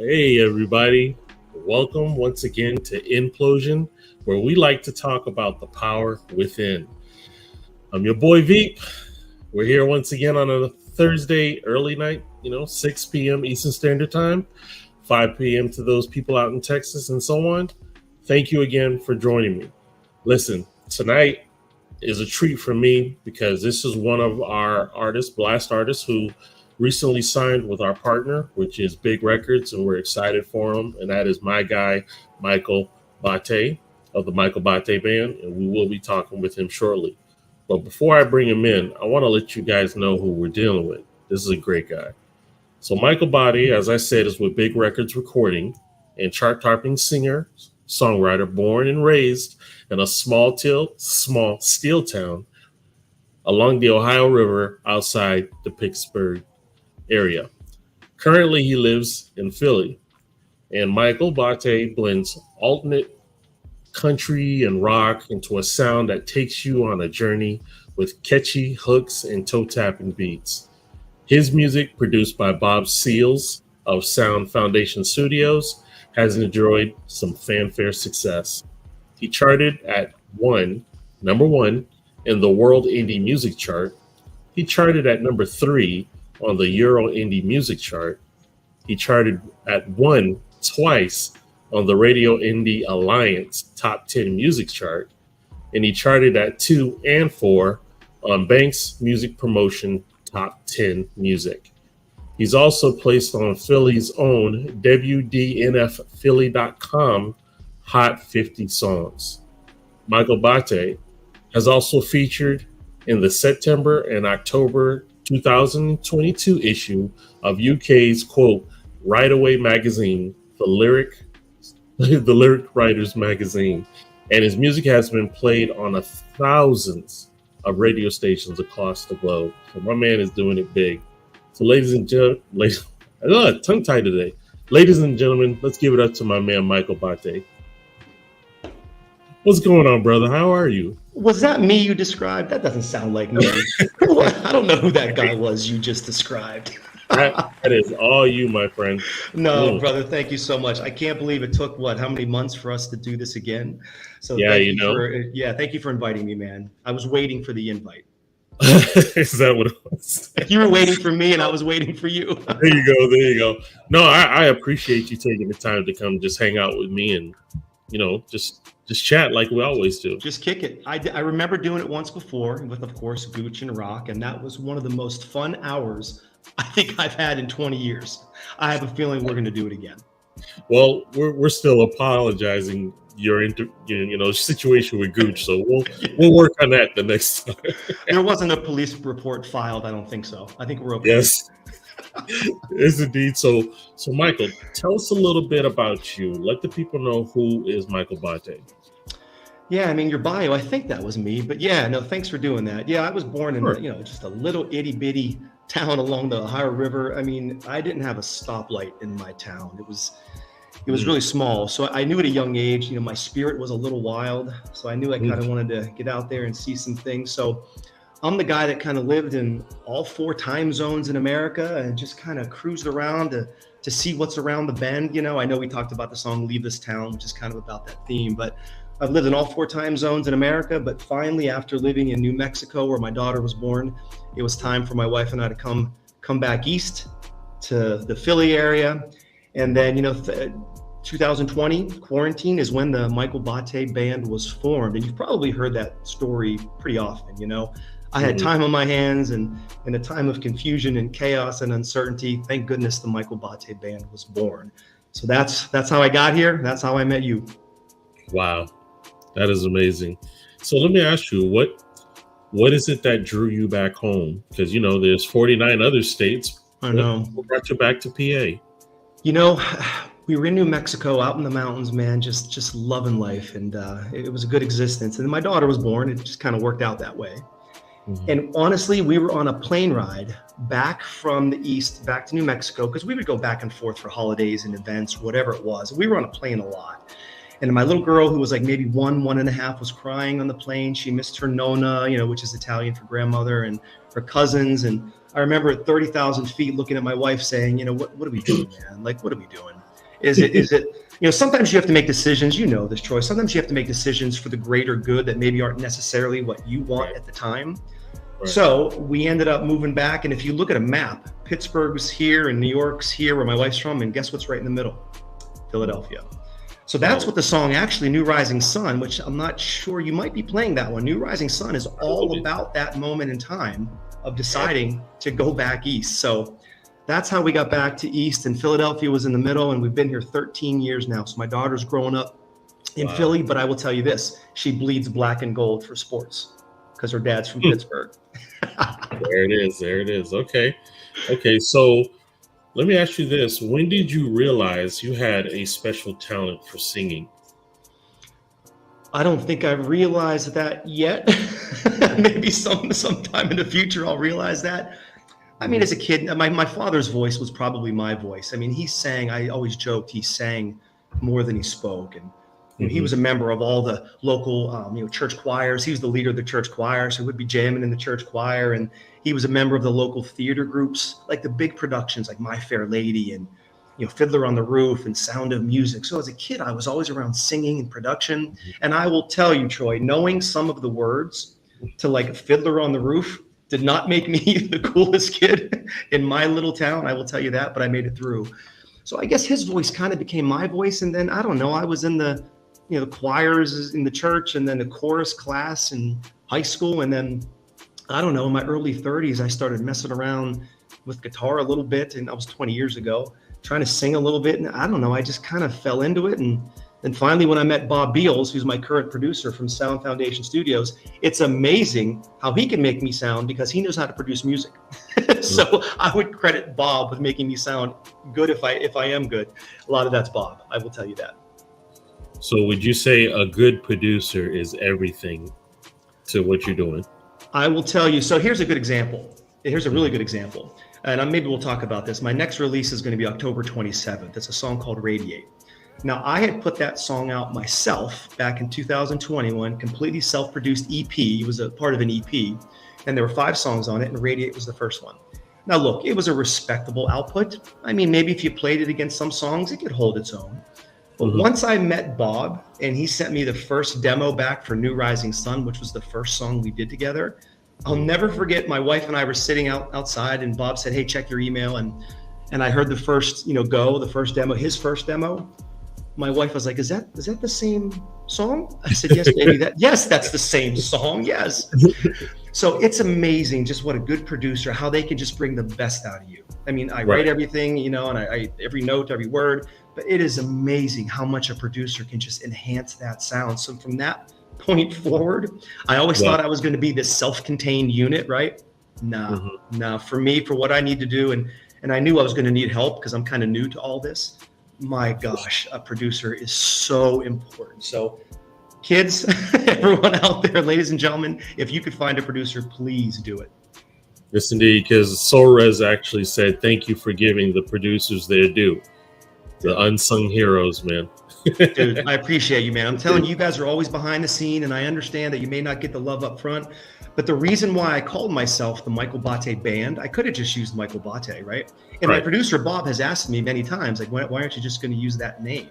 Hey, everybody. Welcome once again to Inplosion, where we like to talk about the power within. I'm your boy Veep. We're here once again on a Thursday early night, 6 p.m. Eastern Standard Time, 5 p.m. to those people out in Texas and so on. Thank you again for joining me. Listen, tonight is a treat for me because this is one of our artists, blast artists, who recently signed with our partner, which is Big Records, and we're excited for him. And that is my guy, Michael Botte of the Michael Botte Band, and we will be talking with him shortly. But before I bring him in, I want to let you guys know who we're dealing with. This is a great guy. So Michael Botte, as I said, is with Big Records Recording and chart-topping singer, songwriter, born and raised in a small steel town along the Ohio River outside the Pittsburgh area. Currently, he lives in Philly, and Michael Botte blends alternate country and rock into a sound that takes you on a journey with catchy hooks and toe-tapping beats. His music, produced by Bob Seals of Sound Foundation Studios, has enjoyed some fanfare success. He charted at number one in the World Indie Music Chart. He charted at number 3 on the Euro Indie Music Chart. He charted at 1 twice on the Radio Indie Alliance Top 10 Music Chart, and he charted at 2 and 4 on Banks Music Promotion Top 10 Music. He's also placed on Philly's own WDNFphilly.com Hot 50 Songs. Michael Botte has also featured in the September and October 2022 issue of UK's, quote, Right Away magazine, the Lyric Writers magazine, and his music has been played on thousands of radio stations across the globe. So my man is doing it big. So ladies and gentlemen, tongue-tied today. Ladies and gentlemen, let's give it up to my man, Michael Botte. What's going on, brother? How are you? Was that me you described? That doesn't sound like me. I don't know who that guy was you just described. that is all you, my friend. No, brother, thank you so much. I can't believe it took, how many months for us to do this again? So thank you for inviting me, man. I was waiting for the invite. Is that what it was? You were waiting for me and I was waiting for you. There you go. No, I appreciate you taking the time to come just hang out with me and, just chat like we always do. Just kick it. I remember doing it once before with, of course, Gooch and Rock, and that was one of the most fun hours I think I've had in 20 years. I have a feeling we're going to do it again. Well, we're still apologizing your situation with Gooch, so we'll work on that the next time. There wasn't a police report filed. I don't think so. I think we're okay. Yes. Yes, indeed. So Michael, tell us a little bit about you. Let the people know who is Michael Botte. Yeah, your bio, I think that was me, but thanks for doing that. Yeah, I was born in, just a little itty bitty town along the Ohio River. I didn't have a stoplight in my town. It was really small. So I knew at a young age, my spirit was a little wild. So I knew I kind of wanted to get out there and see some things. So I'm the guy that kind of lived in all 4 time zones in America and just kind of cruised around to see what's around the bend. I know we talked about the song Leave This Town, which is kind of about that theme, but I've lived in all 4 time zones in America. But finally, after living in New Mexico, where my daughter was born, it was time for my wife and I to come back east to the Philly area. And then, 2020 quarantine is when the Michael Botte Band was formed. And you've probably heard that story pretty often. I had time on my hands, and in a time of confusion and chaos and uncertainty, thank goodness the Michael Botte Band was born. So that's how I got here. That's how I met you. Wow, that is amazing. So let me ask you, what is it that drew you back home? Because, you know, there's 49 other states. I know. What brought you back to PA? You know, we were in New Mexico, out in the mountains, man, just loving life. And it was a good existence. And then my daughter was born. It just kind of worked out that way. Mm-hmm. And honestly, we were on a plane ride back from the East, back to New Mexico, because we would go back and forth for holidays and events, whatever it was. We were on a plane a lot. And my little girl, who was like maybe 1.5, was crying on the plane. She missed her nonna, you know, which is Italian for grandmother, and her cousins. And I remember at 30,000 feet looking at my wife saying, you know, what are we doing, man? Like, what are we doing? Is it, you know, sometimes you have to make decisions, you know this, Troy. Sometimes you have to make decisions for the greater good that maybe aren't necessarily what you want at the time. Right. So we ended up moving back. And if you look at a map, Pittsburgh's here and New York's here where my wife's from. And guess what's right in the middle? Philadelphia. So that's what the song actually, New Rising Sun, which I'm not sure you might be playing that one. New Rising Sun is all about that moment in time of deciding to go back east. So that's how we got back to East, and Philadelphia was in the middle, and we've been here 13 years now. So my daughter's growing up in Philly, but I will tell you this, she bleeds black and gold for sports because her dad's from Pittsburgh. There it is. Okay. So let me ask you this. When did you realize you had a special talent for singing? I don't think I've realized that yet. Maybe sometime in the future I'll realize that. I mean, as a kid, my father's voice was probably my voice. I mean, he sang, I always joked, he sang more than he spoke. And you know, he was a member of all the local, church choirs. He was the leader of the church choir, so he would be jamming in the church choir. And he was a member of the local theater groups, like the big productions, like My Fair Lady and, you know, Fiddler on the Roof and Sound of Music. So as a kid, I was always around singing and production. And I will tell you, Troy, knowing some of the words to like Fiddler on the Roof did not make me the coolest kid in my little town. I will tell you that, but I made it through. So I guess his voice kind of became my voice. And then, I don't know, I was in the choirs in the church, and then the chorus class in high school. And then, I don't know, in my early 30s, I started messing around with guitar a little bit. And that was 20 years ago, trying to sing a little bit. And I don't know, I just kind of fell into it. And finally, when I met Bob Beals, who's my current producer from Sound Foundation Studios, it's amazing how he can make me sound because he knows how to produce music. So I would credit Bob with making me sound good if I am good. A lot of that's Bob, I will tell you that. So would you say a good producer is everything to what you're doing? I will tell you. So here's a good example. Here's a really good example. And maybe we'll talk about this. My next release is going to be October 27th. It's a song called Radiate. Now, I had put that song out myself back in 2021, completely self-produced EP. It was a part of an EP, and there were 5 songs on it, and Radiate was the first one. Now, look, it was a respectable output. I mean, maybe if you played it against some songs, it could hold its own. But once I met Bob, and he sent me the first demo back for New Rising Sun, which was the first song we did together, I'll never forget, my wife and I were sitting outside, and Bob said, hey, check your email. And I heard the first, the first demo, his first demo. My wife was like, is that the same song? I said, yes, baby. Yes, that's the same song. Yes. So it's amazing just what a good producer, how they can just bring the best out of you. I mean, I write everything, and I every note, every word, but it is amazing how much a producer can just enhance that sound. So from that point forward, I always thought I was going to be this self-contained unit, right? Nah, for me, for what I need to do. And I knew I was going to need help because I'm kind of new to all this. My gosh, a producer is so important. So kids, everyone out there, ladies and gentlemen, if you could find a producer, please do it. Yes, indeed, because Sorez actually said, thank you for giving the producers their due. The unsung heroes, man. Dude, I appreciate you, man. I'm telling you, you guys are always behind the scene, and I understand that you may not get the love up front. But the reason why I called myself the Michael Botte Band, I could have just used Michael Botte, right? And my producer, Bob, has asked me many times, like, why aren't you just going to use that name?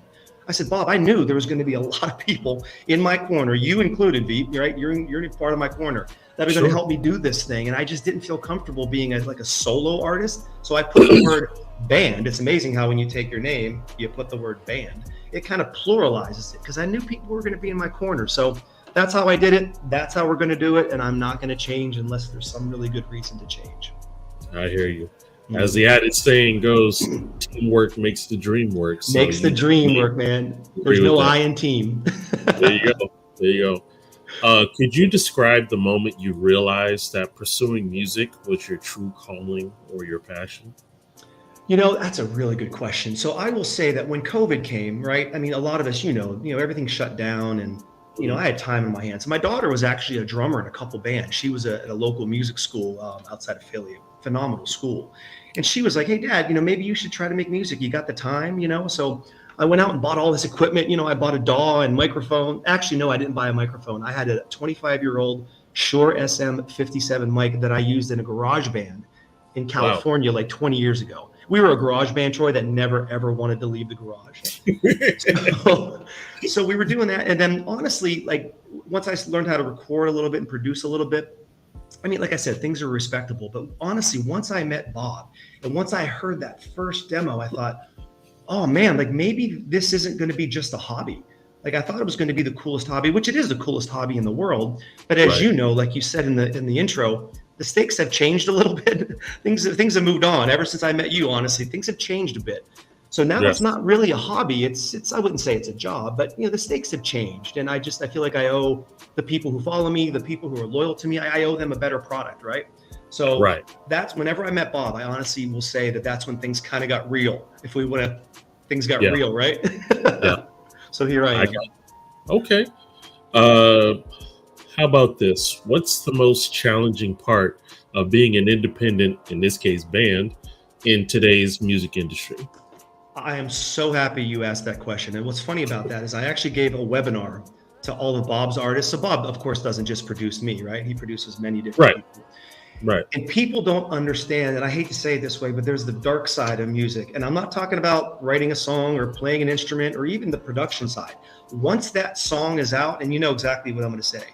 I said, Bob, I knew there was going to be a lot of people in my corner, you included, Veep, right? You're part of my corner, that are going to help me do this thing. And I just didn't feel comfortable being like a solo artist. So I put the word band. It's amazing how when you take your name, you put the word band, it kind of pluralizes it because I knew people were going to be in my corner. So that's how I did it. That's how we're going to do it. And I'm not going to change unless there's some really good reason to change. I hear you. As the added saying goes, teamwork makes the dream work. So makes the dream work, man. There's no I in team. There you go. There you go. Could you describe the moment you realized that pursuing music was your true calling or your passion? That's a really good question. So I will say that when COVID came, right? I mean, a lot of us, everything shut down, and I had time in my hands. My daughter was actually a drummer in a couple bands. She was at a local music school outside of Philly, a phenomenal school. And she was like, "Hey, Dad, maybe you should try to make music. You got the time, So I went out and bought all this equipment. I bought a DAW and microphone. Actually, no, I didn't buy a microphone. I had a 25-year-old Shure SM57 mic that I used in a garage band in California like 20 years ago. We were a garage band, Troy, that never, ever wanted to leave the garage. So we were doing that. And then honestly, like once I learned how to record a little bit and produce a little bit, I mean, like I said, things are respectable. But honestly, once I met Bob and once I heard that first demo, I thought, oh man, like maybe this isn't going to be just a hobby. Like I thought it was going to be the coolest hobby, which it is the coolest hobby in the world. But as you know, like you said in the intro, the stakes have changed a little bit. Things have moved on ever since I met you. Honestly, things have changed a bit. So now it's not really a hobby. It's I wouldn't say it's a job, but the stakes have changed, and I feel like I owe the people who follow me, the people who are loyal to me, I owe them a better product, right? So that's whenever I met Bob, I honestly will say that's when things kind of got real. If we want to, things got real, right? So here I am. Okay. How about this? What's the most challenging part of being an independent, in this case, band, in today's music industry? I am so happy you asked that question. And what's funny about that is I actually gave a webinar to all of Bob's artists. So Bob, of course, doesn't just produce me, right? He produces many different people. Right. And people don't understand, and I hate to say it this way, but there's the dark side of music. And I'm not talking about writing a song or playing an instrument or even the production side. Once that song is out, and you know exactly what I'm going to say,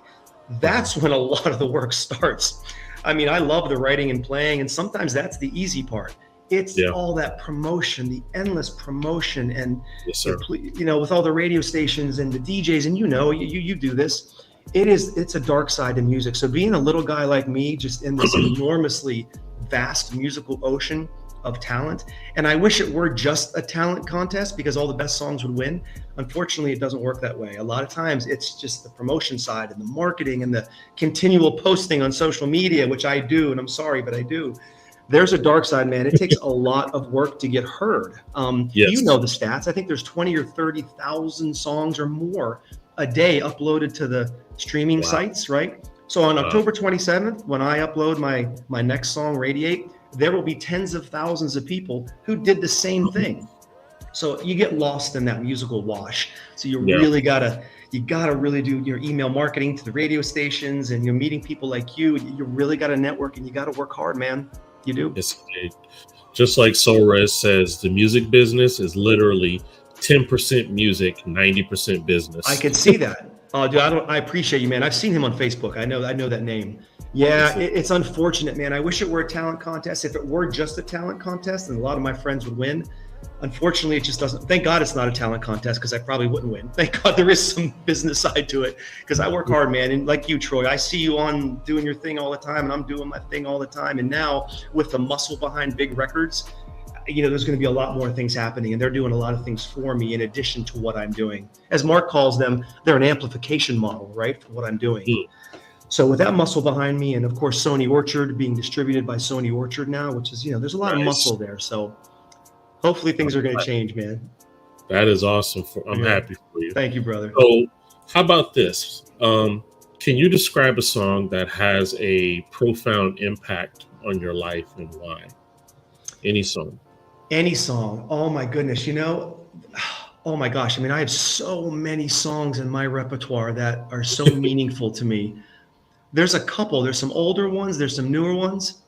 that's when a lot of the work starts. I mean, I love the writing and playing, and sometimes that's the easy part. It's all that promotion, the endless promotion, and with all the radio stations and the DJs, and you do this. It's a dark side to music. So being a little guy like me, just in this enormously vast musical ocean of talent, and I wish it were just a talent contest because all the best songs would win. Unfortunately, it doesn't work that way. A lot of times it's just the promotion side and the marketing and the continual posting on social media, which I do, and I'm sorry, but I do. There's a dark side, man. It takes a lot of work to get heard. You know the stats. I think there's 20 or 30,000 songs or more a day uploaded to the streaming sites, right? So on October 27th, when I upload my next song, Radiate, there will be tens of thousands of people who did the same thing. So you get lost in that musical wash. So you really gotta really do your email marketing to the radio stations, and you're meeting people like you. You really gotta network, and you gotta work hard, man. You do. Yes, just like Soul Res says, the music business is literally 10% music, 90% business. I can see that. Oh, dude, I appreciate you, man. I've seen him on Facebook. I know that name. Yeah, it's unfortunate, man. I wish it were a talent contest. If it were just a talent contest, and a lot of my friends would win. Unfortunately, it just doesn't. Thank God it's not a talent contest, because I probably wouldn't win. Thank God there is some business side to it, because I work hard, man. And like you, Troy, I see you on doing your thing all the time, and I'm doing my thing all the time. And now with the muscle behind big records, there's going to be a lot more things happening, and they're doing a lot of things for me in addition to what I'm doing. As Mark calls them, they're an amplification model, right, for what I'm doing. So with that muscle behind me, and of course Sony Orchard being distributed by Sony Orchard now, which is, there's a lot of muscle there. So hopefully things are going to change, man. That is awesome. I'm happy for you. Thank you, brother. So how about this? Can you describe a song that has a profound impact on your life and why? Any song. Oh my goodness. Oh my gosh. I mean, I have so many songs in my repertoire that are so meaningful to me. There's a couple. There's some older ones. There's some newer ones.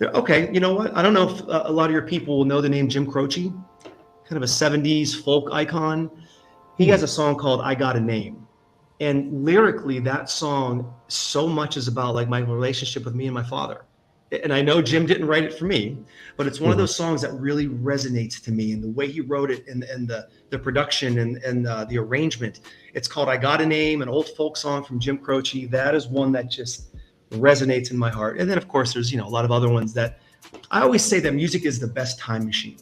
Okay, you know what? I don't know if a lot of your people will know the name Jim Croce, kind of a 70s folk icon. He has a song called I Got a Name. And lyrically, that song so much is about like my relationship with me and my father. and I know Jim didn't write it for me, but it's one of those songs that really resonates to me, and the way he wrote it, and the production and the arrangement. It's called "I Got a Name," an old folk song from Jim Croce. That is one that just resonates in my heart. And then of course there's, a lot of other ones that I always say that music is the best time machine.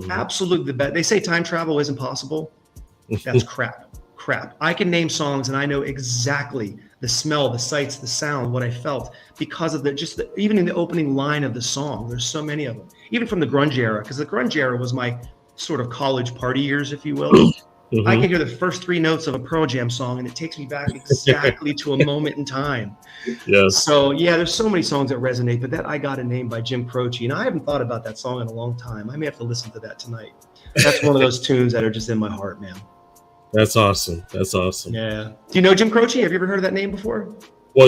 Absolutely the best. They say time travel isn't possible. That's crap. I can name songs and I know exactly the smell, the sights, the sound, what I felt because of even in the opening line of the song. There's so many of them, even from the grunge era, because the grunge era was my sort of college party years, if you will. I can hear the first 3 notes of a Pearl Jam song and it takes me back exactly to a moment in time. Yes. So yeah, there's so many songs that resonate, but that "I Got a Name" by Jim Croce, and I haven't thought about that song in a long time. I may have to listen to that tonight. That's one of those tunes that are just in my heart, man. That's awesome. Yeah. Do you know Jim Croce? Have you ever heard of that name before? Well,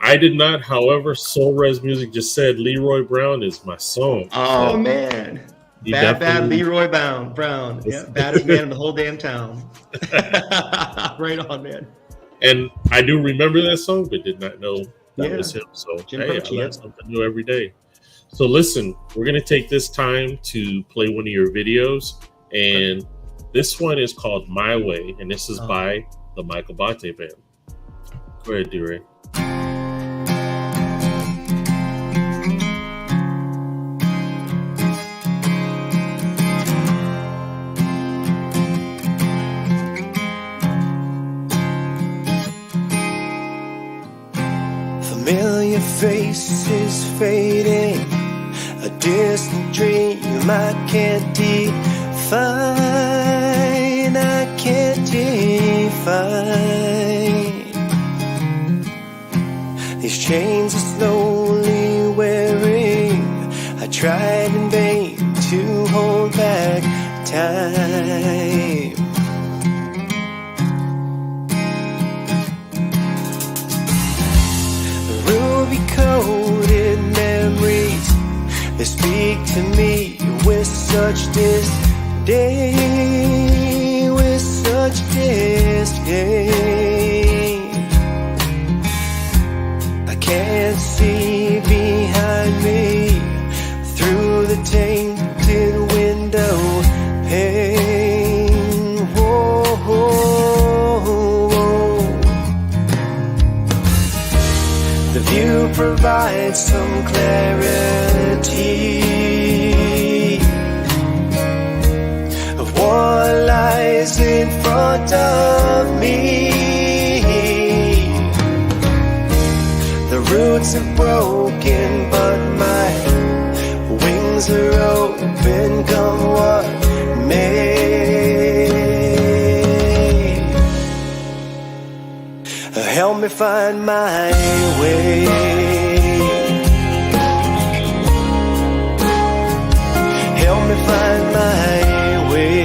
I did not. However, Soul Res Music just said Leroy Brown is my song. Oh, man. Bad Leroy Brown. Yeah, baddest man in the whole damn town. Right on, man. And I do remember that song, but did not know that was him. So Jim Croce, I learn something new every day. So listen, we're going to take this time to play one of your videos. And this one is called "My Way," and this is by the Michael Botte Band. Go ahead, D-Ray. Familiar faces fading, a distant dream I can't define, These chains are slowly wearing, I tried in vain to hold back time. Ruby-coated memories, they speak to me with such disdain, with such disdain. I can't see behind me through the tainted window pane. Whoa, whoa, whoa. The view provides some clarity of what lies in front of me. The roots are broken, but my wings are open, come what may. Help me find my way. Help me find my way.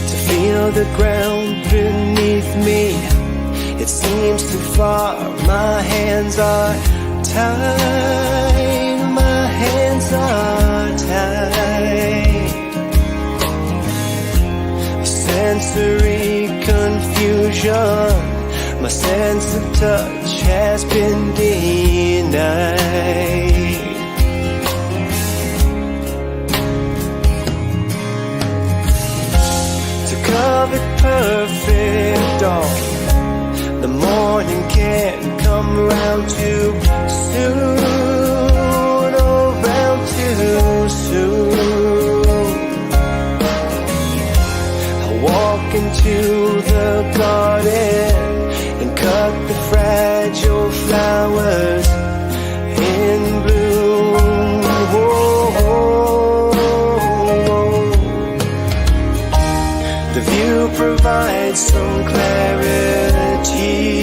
To feel the ground beneath me, it seems too far. My hands are tied. My hands are tied. Sensory confusion, my sense of touch has been denied. To covet perfect dawn, the morning can't come around too soon, around too soon. Walk into the garden and cut the fragile flowers in bloom. The view provides some clarity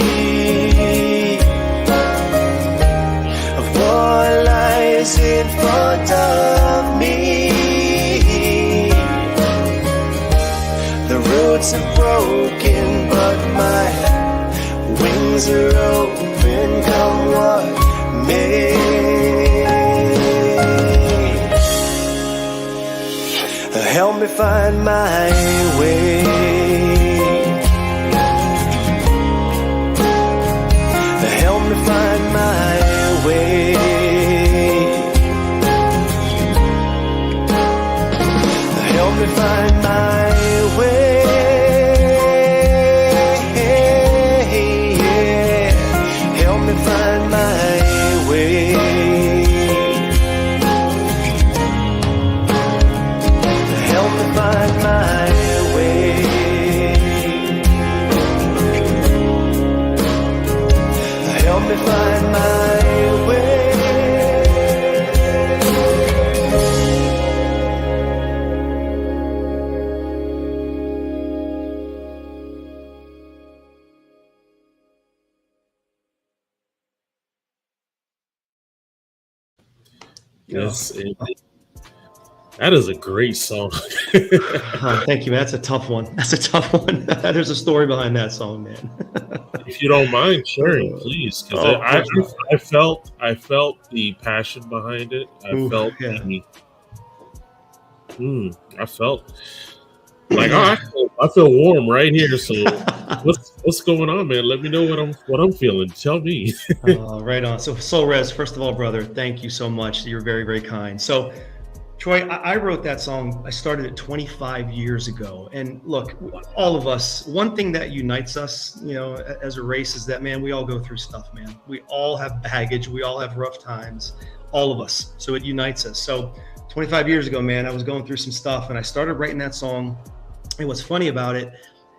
of what lies in front of me. The roots are broken, but my wings are open, come what may. Help me find my way. find my way. Help me find my way. Yeah. Help me find my way. Help me find my way. Help me find my way. Yes, that is a great song. Thank you, man. That's a tough one. That's a tough one. There's a story behind that song, man. If you don't mind sharing, please, because I felt the passion behind it. I felt like I feel warm right here. So what's going on, man? Let me know what I'm feeling. Tell me. Right on. So Soul Res, first of all, brother, thank you so much. You're very, very kind. So Troy, I wrote that song. I started it 25 years ago. And look, all of us, one thing that unites us, you know, as a race is that, man, we all go through stuff, man. We all have baggage. We all have rough times, all of us. So it unites us. So 25 years ago, man, I was going through some stuff and I started writing that song. And what's funny about it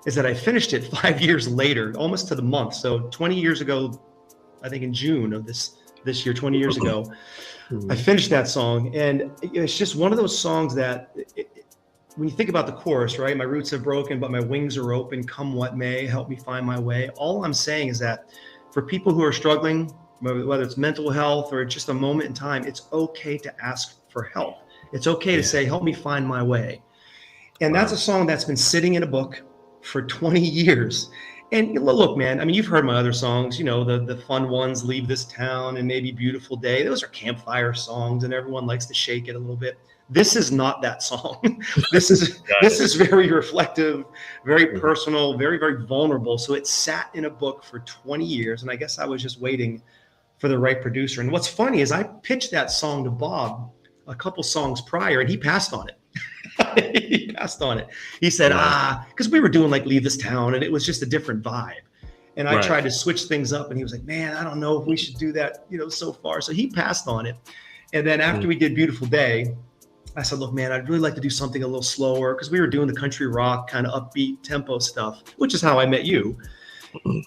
is that I finished it 5 years later, almost to the month. So 20 years ago, I think in June of this year, 20 years ago, I finished that song. And it's just one of those songs that when you think about the chorus, right? My roots have broken, but my wings are open. Come what may, help me find my way. All I'm saying is that for people who are struggling, whether it's mental health or just a moment in time, it's okay to ask for help. It's okay to say, help me find my way. And that's a song that's been sitting in a book for 20 years. And look, man, I mean, you've heard my other songs, you know, the fun ones, Leave This Town and maybe Beautiful Day. Those are campfire songs and everyone likes to shake it a little bit. This is not that song. This is very reflective, very personal, very, very vulnerable. So it sat in a book for 20 years. And I guess I was just waiting for the right producer. And what's funny is I pitched that song to Bob a couple songs prior and he passed on it. He passed on it. He said, because we were doing like Leave This Town and it was just a different vibe. And I tried to switch things up and he was like, man, I don't know if we should do that, you know, so far. So he passed on it. And then after we did Beautiful Day, I said, look, man, I'd really like to do something a little slower because we were doing the country rock kind of upbeat tempo stuff, which is how I met you.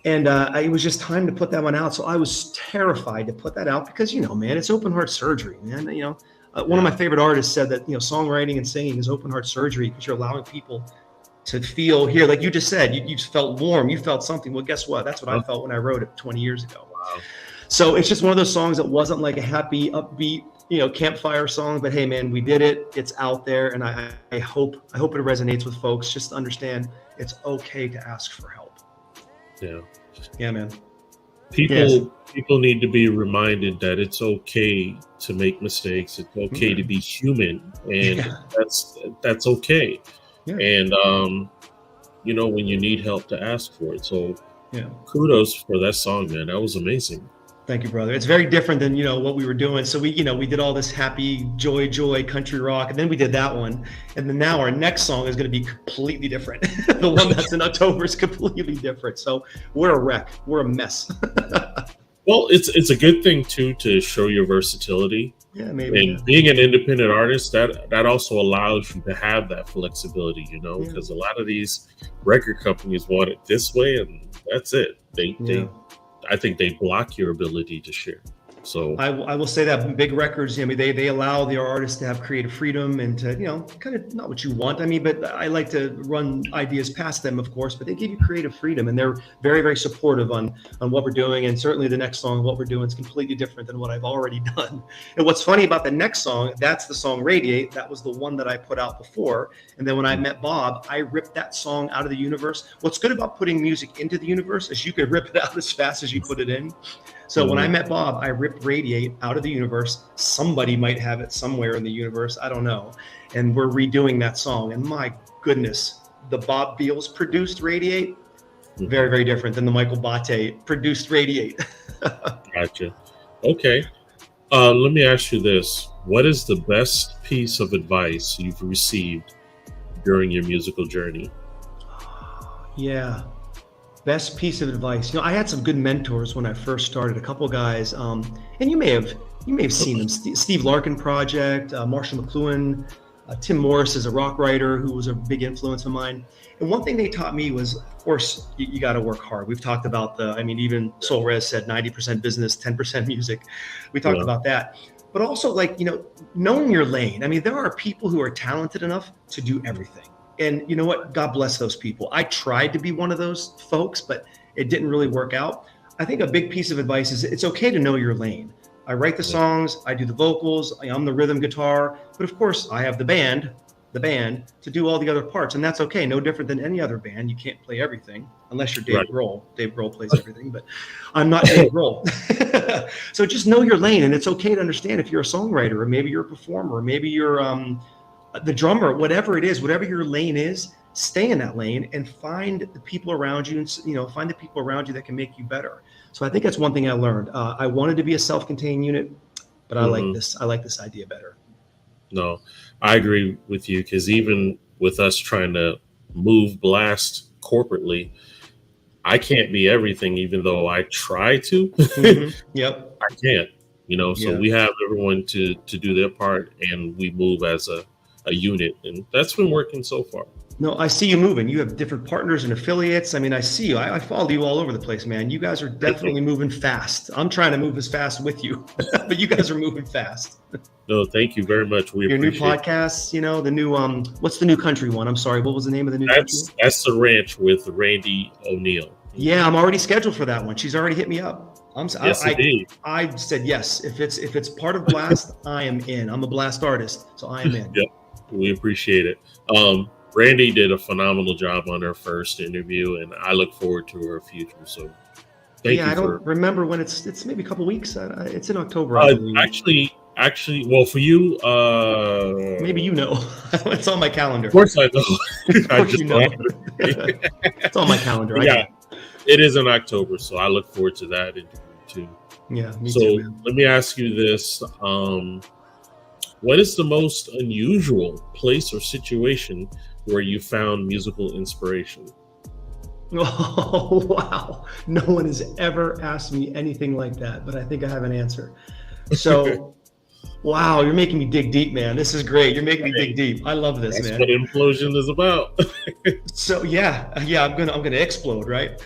And it was just time to put that one out. So I was terrified to put that out because, you know, man, it's open heart surgery, man. You know, one of my favorite artists said that, you know, songwriting and singing is open heart surgery because you're allowing people to feel here. Like you just said, you felt warm, you felt something. Well, guess what? That's what I felt when I wrote it 20 years ago. Wow. So it's just one of those songs that wasn't like a happy, upbeat, you know, campfire song, but hey, man, we did it. It's out there. And I hope it resonates with folks. Just to understand it's okay to ask for help. Yeah. Yeah, man. People need to be reminded that it's okay to make mistakes. It's okay to be human, and that's okay. Yeah. And you know, when you need help, to ask for it. So kudos for that song, man. That was amazing. Thank you, brother. It's very different than, you know, what we were doing. So we did all this happy joy country rock, and then we did that one. And then now our next song is going to be completely different. The one that's in October is completely different. So we're a wreck. We're a mess. Well, it's a good thing too to show your versatility. Yeah, maybe. And being an independent artist, that also allows you to have that flexibility, you know, because a lot of these record companies want it this way, and that's it. I think they block your ability to share. So I will say that big records, I mean, they allow their artists to have creative freedom and to, you know, kind of not what you want. I mean, but I like to run ideas past them, of course, but they give you creative freedom and they're very, very supportive on what we're doing. And certainly the next song, what we're doing is completely different than what I've already done. And what's funny about the next song, that's the song Radiate. That was the one that I put out before. And then when I met Bob, I ripped that song out of the universe. What's good about putting music into the universe is you can rip it out as fast as you put it in. So when I met Bob, I ripped Radiate out of the universe. Somebody might have it somewhere in the universe. I don't know. And we're redoing that song. And my goodness, the Bob Beals produced Radiate, very, very different than the Michael Botte produced Radiate. Gotcha. Okay. Let me ask you this. What is the best piece of advice you've received during your musical journey? Yeah. Best piece of advice. I had some good mentors when I first started. A couple guys, and you may have seen them. Steve Larkin Project, Marshall McLuhan, Tim Morris is a rock writer who was a big influence of mine. And one thing they taught me was, of course, you got to work hard. We've talked about even Soul Res said 90% business, 10% music. We talked about that. But also, knowing your lane. I mean, there are people who are talented enough to do everything. And you know what? God bless those people. I tried to be one of those folks, but it didn't really work out. I think a big piece of advice is it's okay to know your lane. I write the songs, I do the vocals, I'm the rhythm guitar, but of course I have the band to do all the other parts, and that's okay. No different than any other band. You can't play everything unless you're Dave Grohl. Dave Grohl plays everything, but I'm not Dave Grohl. So just know your lane, and it's okay to understand if you're a songwriter, or maybe you're a performer, or maybe you're the drummer, whatever it is, whatever your lane is, stay in that lane and find the people around you, and find the people around you that can make you better. So I think that's one thing I learned. I wanted to be a self-contained unit, but I like this. I like this idea better. No, I agree with you, because even with us trying to move Blast corporately, I can't be everything, even though I try to. Yep. I can't. So we have everyone to do their part, and we move as a unit, and that's been working so far. No, I see you moving. You have different partners and affiliates. I mean, I see you. I follow you all over the place, man. You guys are definitely moving fast. I'm trying to move as fast with you, but you guys are moving fast. No, thank you very much. We Your appreciate new podcasts, the new what's the new country one? I'm sorry, what was the name of the new country? That's The Ranch with Randy O'Neill. Yeah, I'm already scheduled for that one. She's already hit me up. Indeed. I said yes. If it's part of Blast, I am in. I'm a Blast artist, so I am in. Yep, we appreciate it. Randy did a phenomenal job on her first interview, and I look forward to her future. So thank you. I don't remember when it's maybe a couple weeks. It's in October. Actually, well, for you, maybe it's on my calendar. Of course I know. It's on my calendar. It is in October, so I look forward to that interview too. Yeah, me so too, man. Let me ask you this. What is the most unusual place or situation where you found musical inspiration? Oh, wow. No one has ever asked me anything like that, but I think I have an answer. So, wow, you're making me dig deep, man. This is great. You're making me dig deep. I love this, man. That's what Inplosion is about. So, yeah, I'm gonna explode, right?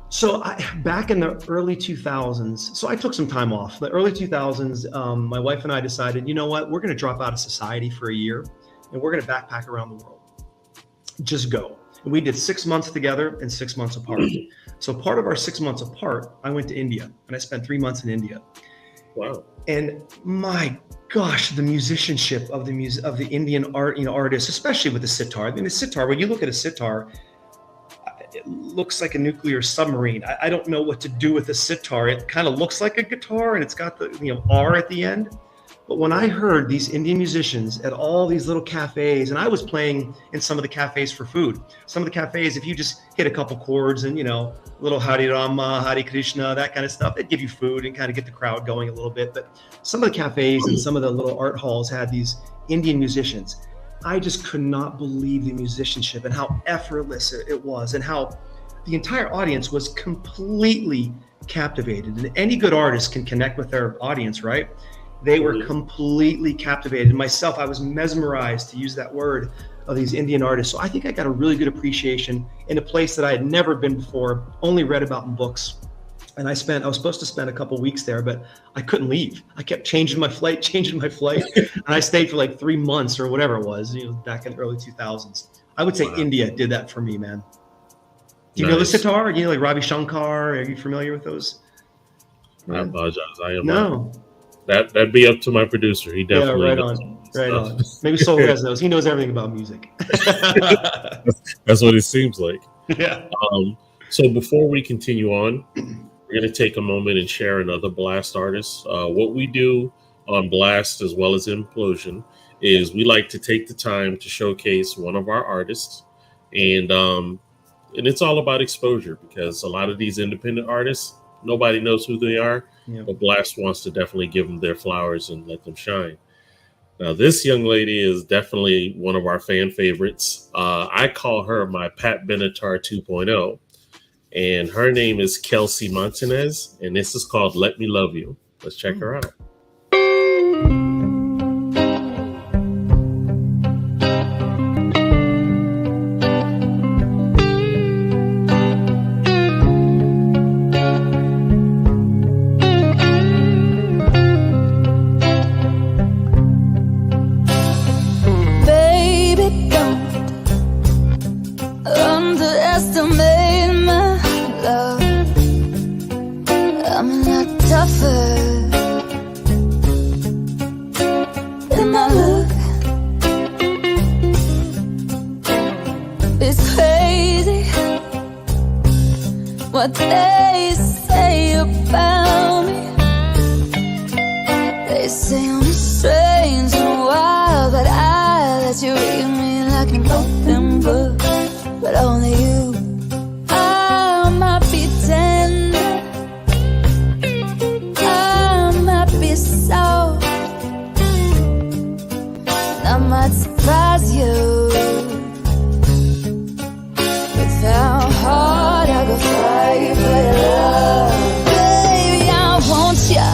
So back in the early 2000s, so I took some time off. The early 2000s, my wife and I decided, you know what, we're going to drop out of society for a year, and we're going to backpack around the world. Just go. And we did 6 months together and 6 months apart. So part of our 6 months apart, I went to India, and I spent 3 months in India. Wow. And my gosh, the musicianship of the Indian artists, especially with the sitar. I mean, the sitar, when you look at a sitar, it looks like a nuclear submarine. I don't know what to do with a sitar. It kind of looks like a guitar, and it's got the R at the end. But when I heard these Indian musicians at all these little cafes, and I was playing in some of the cafes for food. Some of the cafes, if you just hit a couple chords and little Hare Rama, Hare Krishna, that kind of stuff, they'd give you food and kind of get the crowd going a little bit. But some of the cafes and some of the little art halls had these Indian musicians. I just could not believe the musicianship and how effortless it was, and how the entire audience was completely captivated. And any good artist can connect with their audience, right? They were completely captivated. Myself, I was mesmerized, to use that word, of these Indian artists. So I think I got a really good appreciation in a place that I had never been before, only read about in books. And I was supposed to spend a couple weeks there, but I couldn't leave. I kept changing my flight. And I stayed for like 3 months or whatever it was, back in the early 2000s. I would say India did that for me, man. Do you know the sitar? Like Ravi Shankar? Are you familiar with those? I apologize. I am no. That'd be up to my producer. He definitely right on. Maybe Soul Res knows. He knows everything about music. That's what it seems like. Yeah. So before we continue on, we're going to take a moment and share another Blast artist. What we do on Blast, as well as Inplosion, is we like to take the time to showcase one of our artists, and it's all about exposure, because a lot of these independent artists, nobody knows who they are, Yeah. but Blast wants to definitely give them their flowers and let them shine. Now, this young lady is definitely one of our fan favorites. I call her my Pat Benatar 2.0, and her name is Kelsey Montanez, and this is called Let Me Love You. Let's check her out. What they say about me. They say I'm strange and wild, but I let you read me like an open book. But only you, I might be tender, I might be soft, I might surprise you with how hard I go fight for your love. Baby, I want ya,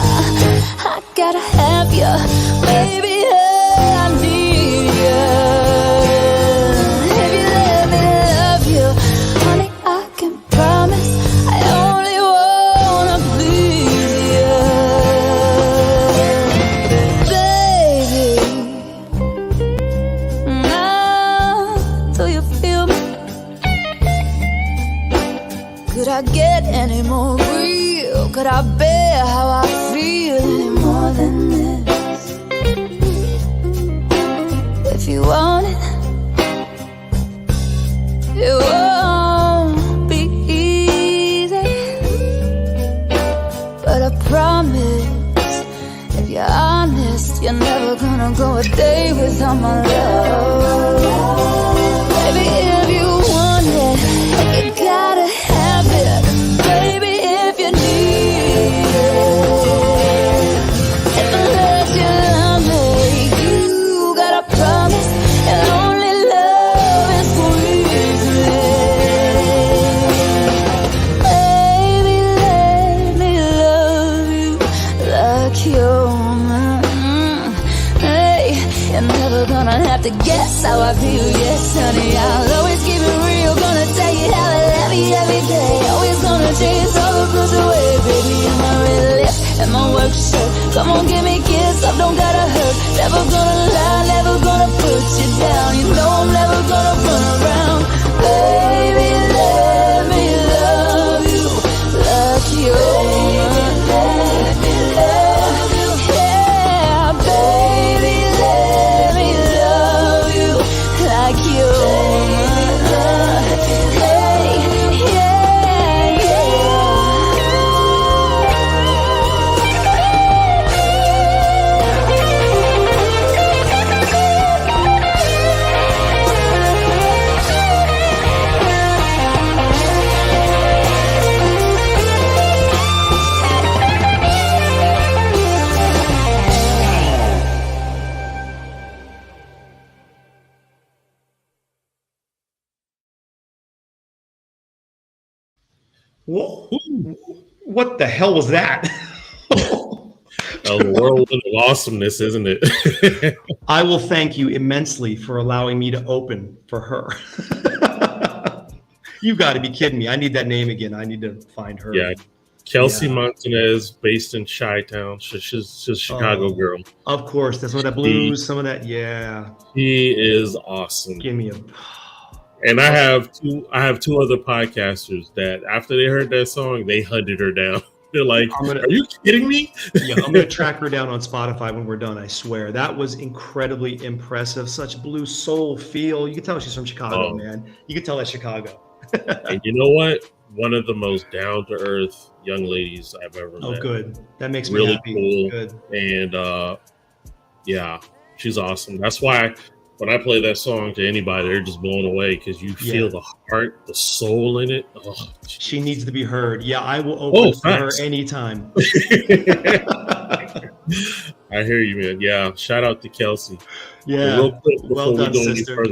I gotta have ya. Baby, I need ya. If you let me love you, honey, I can promise I only wanna please you. Baby, now do you feel me? Could I get any more real? Could I bear how I feel any more than this? If you want it, it won't be easy, but I promise, if you're honest, you're never gonna go a day without my love. Baby, if you want it, you gotta have it. Baby, if you need it, if I let you love me, you gotta promise and only love and squeeze me. Baby, let me love you like you're mine. Hey, you're never gonna have to guess how I feel. Yes, honey, I'll always keep it real. Gonna tell you how I love you every day. Always gonna chase all the blues away. Baby, in my red lip and my work shirt. Come on, give me a kiss, I don't gotta hurt. Never gonna lie, never gonna put you down. You know I'm never gonna run around. Baby, let me love you like you're mine. Let me love you. Yeah, baby, let me love you like you're mine. Hey, yeah, yeah. What the hell was that? A whirlwind of awesomeness, isn't it? I will thank you immensely for allowing me to open for her. You got to be kidding me. I need that name again. I need to find her. Yeah. Kelsey Yeah. Montanez, based in Chi-Town. She's a Chicago girl. Of course. That's what that blues, some of that. Yeah. She is awesome. Give me a. And I have two other podcasters that after they heard that song, they hunted her down. They're like, are you kidding me? Yeah, I'm going to track her down on Spotify when we're done, I swear. That was incredibly impressive. Such blue soul feel. You can tell she's from Chicago, man. You can tell that's Chicago. And you know what? One of the most down-to-earth young ladies I've ever met. Oh, good. That makes me really happy. cool. Good. And yeah, she's awesome. That's why when I play that song to anybody, they're just blown away because you feel the heart, the soul in it. Oh, she needs to be heard. Yeah, I will open for her anytime. I hear you, man. Yeah, shout out to Kelsey. Yeah, real quick well done, sister.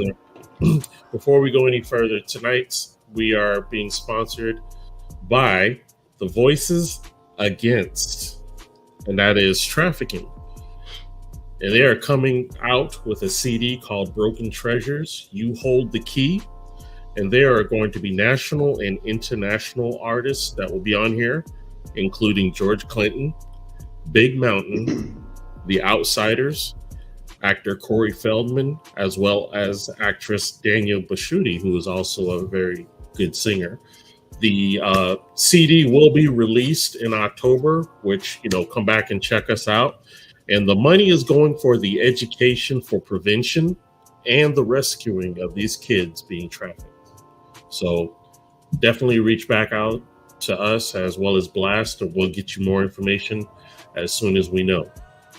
Before we go any further, tonight we are being sponsored by the Voices Against, and that is trafficking. And they are coming out with a CD called Broken Treasures. You Hold the Key. And there are going to be national and international artists that will be on here, including George Clinton, Big Mountain, The Outsiders, actor Corey Feldman, as well as actress Danielle Bashuti, who is also a very good singer. The CD will be released in October, which, come back and check us out. And the money is going for the education for prevention and the rescuing of these kids being trafficked. So definitely reach back out to us as well as Blast, and we'll get you more information as soon as we know.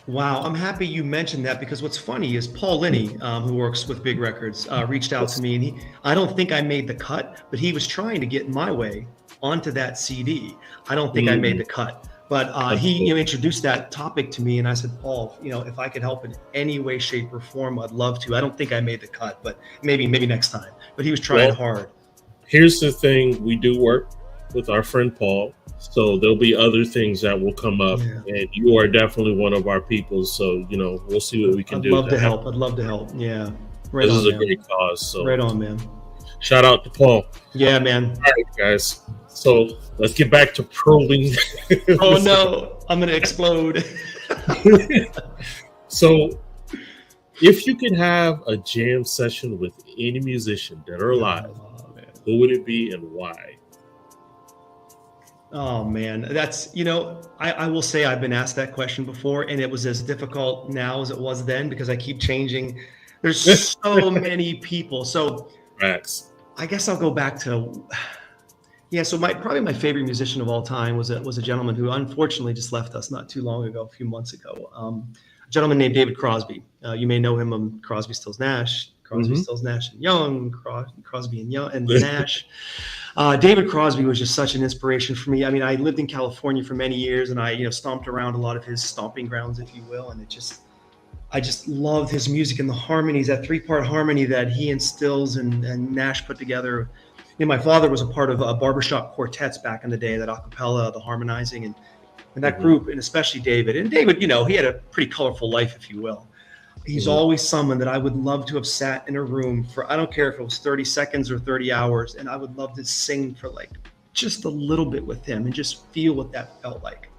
Wow, I'm happy you mentioned that, because what's funny is Paul Linney, who works with Big Records, reached out to me, and I don't think I made the cut, but he was trying to get my way onto that CD. I don't think I made the cut. But he introduced that topic to me, and I said, Paul, if I could help in any way, shape, or form, I'd love to. I don't think I made the cut, but maybe next time. But he was trying hard. Here's the thing. We do work with our friend Paul, so there'll be other things that will come up, and you are definitely one of our people. So, we'll see what we can do. I'd love to help. I'd love to help. Yeah. Right. This is a great cause. So right on, man. Shout out to Paul. Yeah, man. All right, guys. So let's get back to probing. Oh no, I'm gonna explode. So, if you could have a jam session with any musician dead or alive, who would it be and why? Oh man, that's I will say I've been asked that question before, and it was as difficult now as it was then, because I keep changing. There's so many people. So Max, I guess I'll go back to. Yeah, so probably my favorite musician of all time was a gentleman who unfortunately just left us not too long ago, a few months ago. A gentleman named David Crosby. You may know him on Crosby, Stills, Nash. Crosby, Stills, Nash and Young. Crosby and Young and Nash. David Crosby was just such an inspiration for me. I mean, I lived in California for many years, and I stomped around a lot of his stomping grounds, if you will, and I just loved his music and the harmonies, that 3-part harmony that he and Stills and Nash put together. My father was a part of barbershop quartets back in the day, that a cappella, the harmonizing, and that group, and especially David. And David, he had a pretty colorful life, if you will. He's always someone that I would love to have sat in a room for, I don't care if it was 30 seconds or 30 hours, and I would love to sing for just a little bit with him and just feel what that felt like.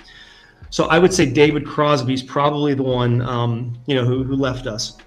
So I would say David Crosby's probably the one, who left us.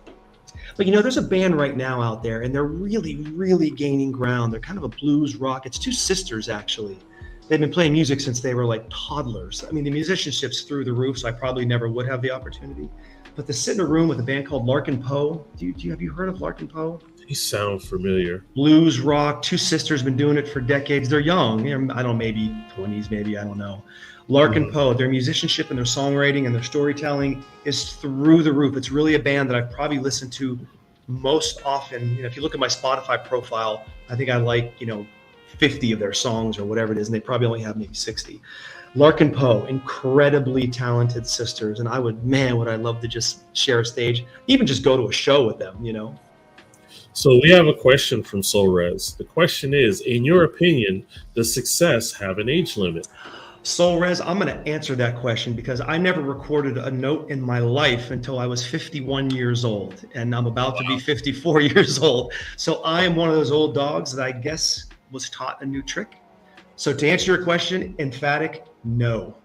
But there's a band right now out there, and they're really, really gaining ground. They're kind of a blues rock. It's two sisters, actually. They've been playing music since they were toddlers. I mean, the musicianship's through the roof, so I probably never would have the opportunity. But to sit in a room with a band called Larkin Poe, have you heard of Larkin Poe? They sound familiar. Blues rock, two sisters, been doing it for decades. They're young. I don't know, maybe 20s, maybe, I don't know. Larkin Poe, their musicianship and their songwriting and their storytelling is through the roof. It's really a band that I've probably listened to most often. If you look at my Spotify profile, I think I like 50 of their songs or whatever it is, and they probably only have maybe 60. Larkin Poe, incredibly talented sisters, and I would love to just share a stage, even just go to a show with them. So we have a question from SoulRez. The question is, in your opinion, does success have an age limit? SoulRez, I'm going to answer that question because I never recorded a note in my life until I was 51 years old, and I'm about to be 54 years old. So I am one of those old dogs that I guess was taught a new trick. So to answer your question, emphatic, no.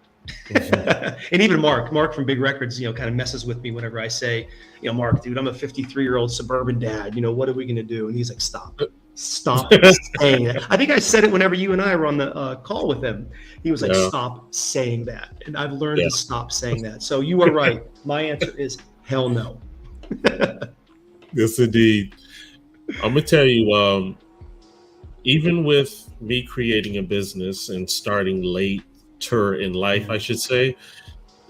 And even Mark from Big Records, kind of messes with me whenever I say, Mark, dude, I'm a 53-year-old suburban dad. What are we going to do? And he's like, stop saying that. I think I said it whenever you and I were on the call with him. He was like, stop saying that. And I've learned to stop saying that. So you are right. My answer is hell no. Yes, indeed. I'm going to tell you, even with me creating a business and starting later in life, I should say,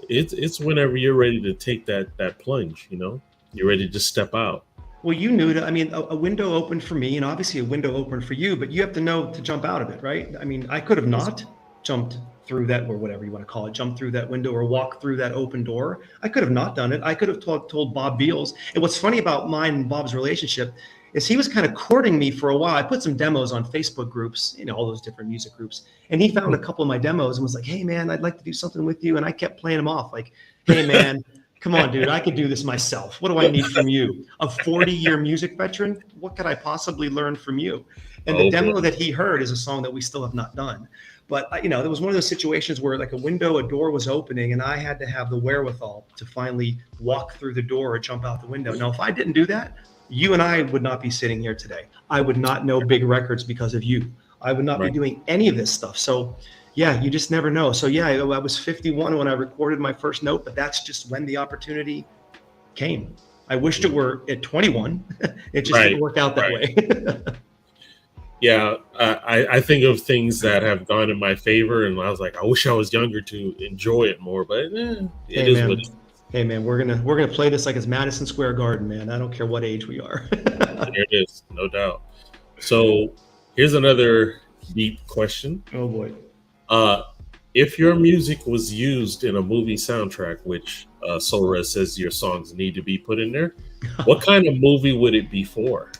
it's whenever you're ready to take that plunge, you're ready to step out. Well, you knew that. I mean, a window opened for me, and obviously a window opened for you. But you have to know to jump out of it, right? I mean, I could have not jumped through that, or whatever you want to call it, jump through that window or walk through that open door. I could have not done it. I could have told Bob Beals. And what's funny about mine and Bob's relationship is he was kind of courting me for a while. I put some demos on Facebook groups, all those different music groups, and he found a couple of my demos and was like, "Hey, man, I'd like to do something with you." And I kept playing him off like, "Hey, man." Come on, dude, I could do this myself. What do I need from you? A 40-year music veteran? What could I possibly learn from you? And the demo that he heard is a song that we still have not done. But, there was one of those situations where like a door was opening, and I had to have the wherewithal to finally walk through the door or jump out the window. Now, if I didn't do that, you and I would not be sitting here today. I would not know big records because of you. I would not be doing any of this stuff. So yeah, you just never know. So yeah, I was 51 when I recorded my first note, but that's just when the opportunity came. I wished it were at 21. It just didn't work out that way. Yeah, I think of things that have gone in my favor, and I was like, I wish I was younger to enjoy it more. But it is what it is. Hey man, we're gonna play this like it's Madison Square Garden, man. I don't care what age we are. There it is, no doubt. So here's another deep question. Oh boy. If your music was used in a movie soundtrack, which Solra says your songs need to be put in there, what kind of movie would it be for?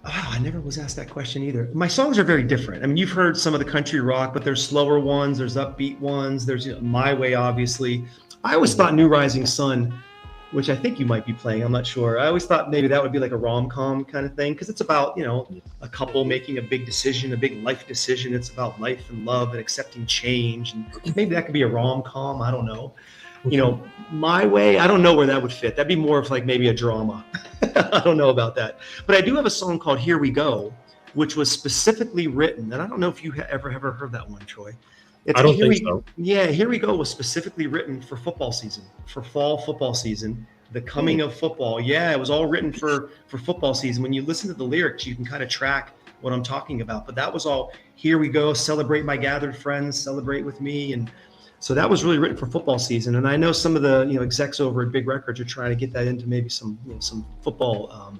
I never was asked that question either. My songs are very different. I mean, you've heard some of the country rock, but there's slower ones, there's upbeat ones, there's My Way, obviously. I always thought New Rising Sun, which I think you might be playing, I'm not sure. I always thought maybe that would be like a rom-com kind of thing, because it's about, a couple making a big decision, a big life decision. It's about life and love and accepting change. And maybe that could be a rom-com, I don't know. My Way, I don't know where that would fit. That'd be more of like maybe a drama. I don't know about that. But I do have a song called Here We Go, which was specifically written, and I don't know if you ever heard that one, Troy. I don't think so. Yeah, Here We Go was specifically written for football season, for fall football season, the coming of football. Yeah, it was all written for football season. When you listen to the lyrics, you can kind of track what I'm talking about. But that was all, Here we go, celebrate my gathered friends, celebrate with me. And so that was really written for football season. And I know some of the execs over at Big Records are trying to get that into maybe some football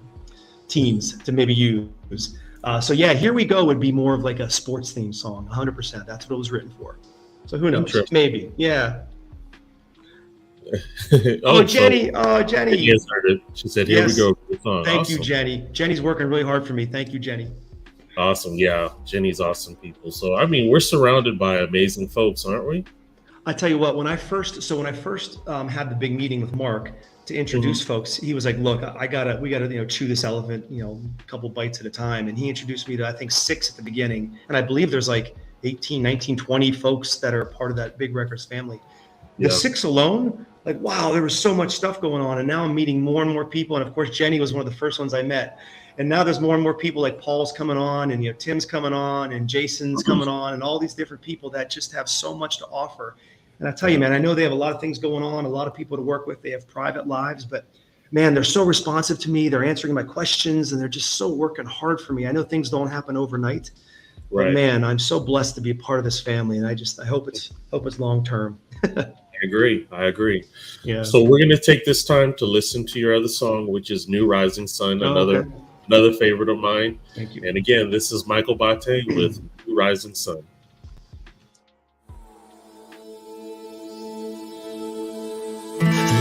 teams to maybe use. So yeah, Here We Go would be more of like a sports theme song, 100%. That's what it was written for. So who knows? Maybe. Yeah. Jenny. Oh, Jenny. Yes, she said, "Here we go." Song. Thank you, Jenny. Jenny's working really hard for me. Thank you, Jenny. Awesome. Yeah, Jenny's awesome people. So I mean, we're surrounded by amazing folks, aren't we? I tell you what, when I first had the big meeting with Mark to introduce folks, he was like, "Look, we gotta chew this elephant, a couple bites at a time." And he introduced me to, I think, 6 at the beginning, and I believe there's like 18, 19, 20 folks that are part of that Big Records family. The 6 alone, like, wow, there was so much stuff going on. And now I'm meeting more and more people. And of course, Jenny was one of the first ones I met. And now there's more and more people, like Paul's coming on, and Tim's coming on, and Jason's coming on, and all these different people that just have so much to offer. And I tell you, man, I know they have a lot of things going on, a lot of people to work with. They have private lives, but man, they're so responsive to me. They're answering my questions, and they're just so working hard for me. I know things don't happen overnight, but man, I'm so blessed to be a part of this family. And I hope it's long term. I agree. Yeah. So we're going to take this time to listen to your other song, which is New Rising Sun, another favorite of mine. Thank you. And again, this is Michael Botte with New Rising Sun.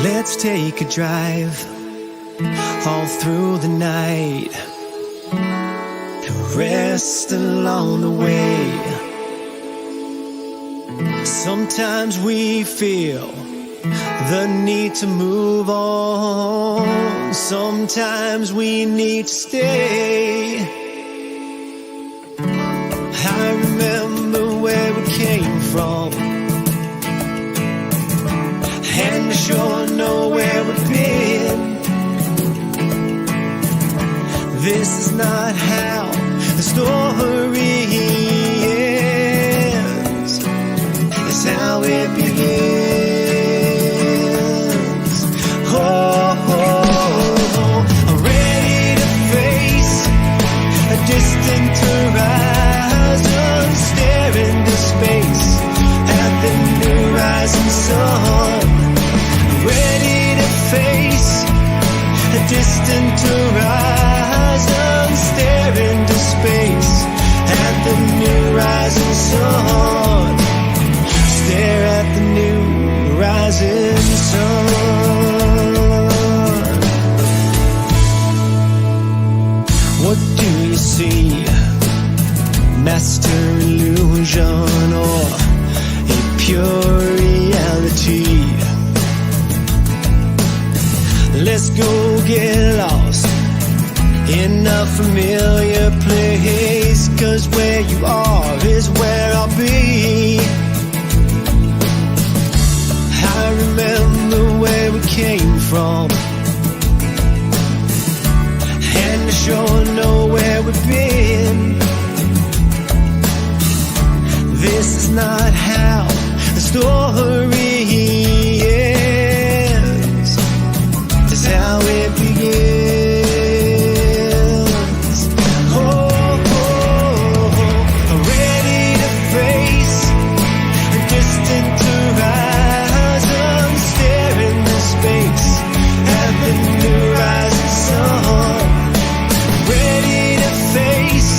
Let's take a drive all through the night, rest along the way. Sometimes we feel the need to move on. Sometimes we need to stay. I remember where we came from, and I sure know where we've been. This is not how the story ends. It's how it begins. I'm ready to face a distant horizon, stare into space at the new rising sun. Ready to face a distant master illusion or a pure reality. Let's go get lost in a familiar place, 'cause where you are is where I'll be. I remember where we came from, and I sure know where we've been. This is not how the story ends. This is how it begins. Oh, ready to face a distant horizon, stare into space at the new rising sun. Ready to face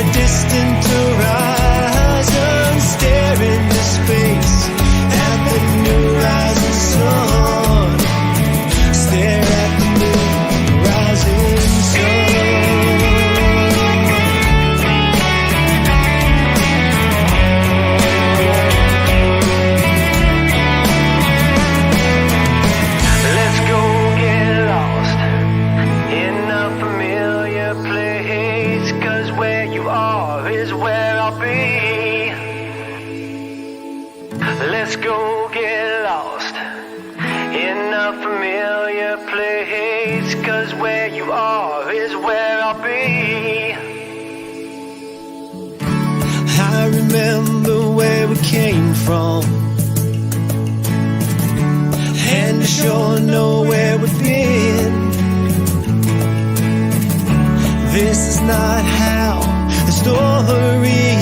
a distant horizon, stare into space at the new rising sun. Stare at the new rising sun. Let's go get lost in a familiar place, 'cause where you are is where I'll be. Let's go get lost in a familiar place, 'cause where you are is where I'll be. I remember where we came from, and I sure know where we've been. This is not how the story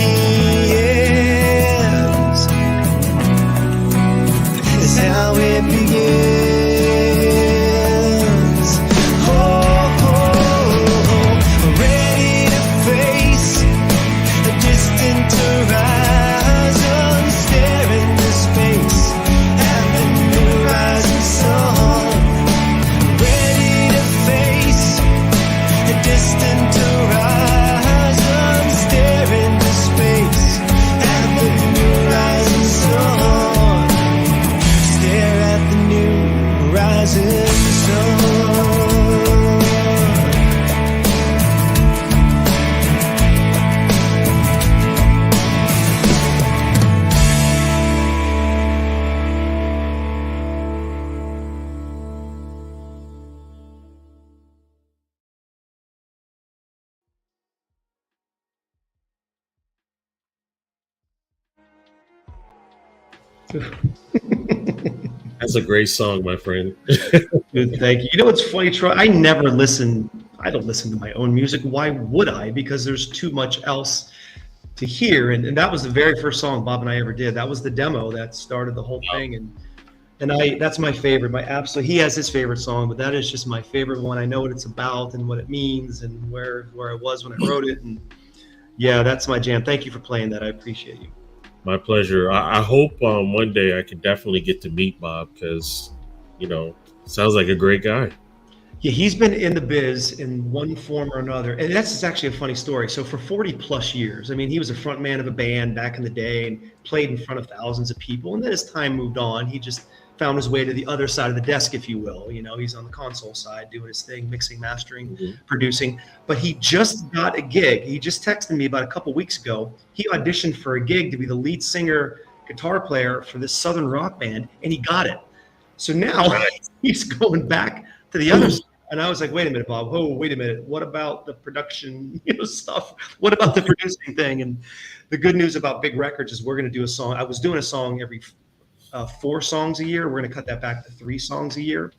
ends. It's how it begins. Ready to face a distant horizon, stare into space at the new rising sun. Ready to face a distant horizon, stare into space at the new rising sun. Stare at the new rising sun. That's a great song, my friend. Good, thank you. You know what's funny, Troy? I don't listen to my own music. Why would I? Because there's too much else to hear. And that was the very first song Bob and I ever did. That was the demo that started the whole thing. And that's my favorite, my absolute. He has his favorite song, but that is just my favorite one. I know what it's about and what it means and where I was when I wrote it. And yeah, that's my jam. Thank you for playing that. I appreciate you. My pleasure. I hope one day I can definitely get to meet Bob, because, sounds like a great guy. Yeah, he's been in the biz in one form or another. And that's actually a funny story. So for 40 plus years, I mean, he was a front man of a band back in the day and played in front of thousands of people. And then as time moved on, he just found his way to the other side of the desk, if you will. He's on the console side doing his thing, mixing, mastering, producing. But he just got a gig. He just texted me about a couple weeks ago. He auditioned for a gig to be the lead singer, guitar player for this Southern rock band, and he got it. So now he's going back to the other side. And I was like, wait a minute, Bob. Oh, wait a minute. What about the production stuff? What about the producing thing? And the good news about big records is we're going to do a song. I was doing a song every 4 songs a year. We're going to cut that back to 3 songs a year.